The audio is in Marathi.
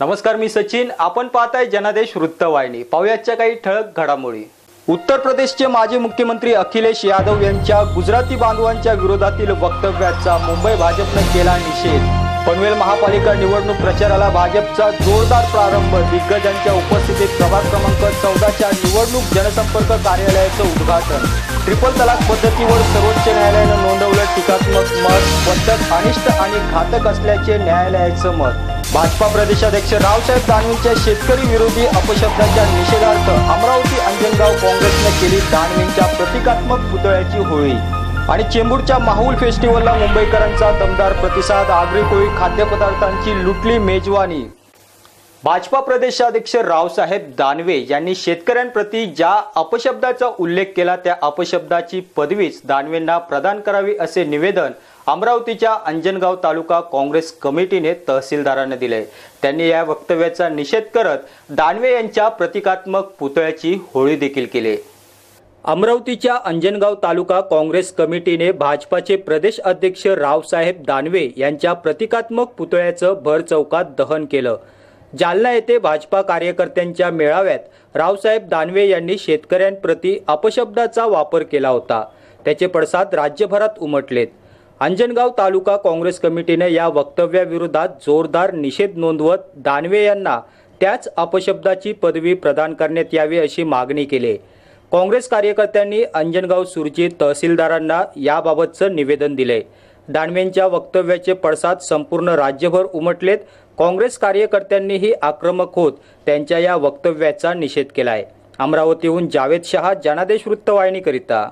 नमस्कार, मी सचिन. आपण पाहताय जनादेश वृत्तवाहिनी. पाहुयाच्या काही ठळक घडामोडी. उत्तर प्रदेशचे माजी मुख्यमंत्री अखिलेश यादव यांच्या गुजराती बांधवांच्या विरोधातील वक्तव्याचा मुंबई भाजपने केला निषेध. पनवेल महापालिका निवडणूक प्रचाराला भाजपचा जोरदार प्रारंभ. दिग्गजांच्या उपस्थितीत प्रभाग क्रमांक 14च्या निवडणूक जनसंपर्क कार्यालयाचं उद्घाटन. ट्रिपल तलाक पद्धतीवर सर्वोच्च न्यायालयानं नोंदवलं टीकात्मक मत. पद्धत अनिष्ट आणि घातक असल्याचे न्यायालयाचं मत. भाजपा प्रदेशाध्यक्ष रावसाहेब दानवेंच्या शेतकरी विरोधी अपशब्दाच्या निषेधार्थ अमरावती अंजनगाव काँग्रेसने केली दानवेंच्या प्रतिकात्मक पुतळ्याची होळी. आणि चेंबूरच्या माहुल फेस्टिवलला मुंबईकरांचा दमदार प्रतिसाद. आगरी कोळी खाद्यपदार्थांची लुटली मेजवानी. भाजपा प्रदेशाध्यक्ष रावसाहेब दानवे यांनी शेतकऱ्यांप्रती ज्या अपशब्दाचा उल्लेख केला त्या अपशब्दाची पदवीच दानवेंना प्रदान करावी असे निवेदन अमरावतीच्या अंजनगाव तालुका काँग्रेस कमिटीने तहसीलदारांना दिले. त्यांनी या वक्तव्याचा निषेध करत दानवे यांच्या प्रतिकात्मक पुतळ्याची होळी देखील केली. अमरावतीच्या अंजनगाव तालुका काँग्रेस कमिटीने भाजपाचे प्रदेश अध्यक्ष रावसाहेब दानवे यांच्या प्रतिकात्मक पुतळ्याचं भर चौकात दहन केलं. जालना येथे भाजपा कार्यकर्त्यांच्या मेळाव्यात रावसाहेब दानवे यांनी शेतकऱ्यांप्रती अपशब्दाचा वापर केला होता. त्याचे पडसाद राज्यभरात उमटलेत. अंजनगाव तालुका काँग्रेस कमिटीने या वक्तव्याविरोधात जोरदार निषेध नोंदवत दानवे यांना त्याच अपशब्दाची पदवी प्रदान करण्यात यावी अशी मागणी केली. काँग्रेस कार्यकर्त्यांनी अंजनगाव सुरजी तहसीलदारांना याबाबतचं निवेदन दिले. दानवेंच्या वक्तव्याचे पडसाद संपूर्ण राज्यभर उमटलेत. काँग्रेस कार्यकर्त्यांनीही आक्रमक होत त्यांच्या या वक्तव्याचा निषेध केलाय. अमरावतीहून जावेद शहा, जनादेश वृत्तवाहिनीकरिता.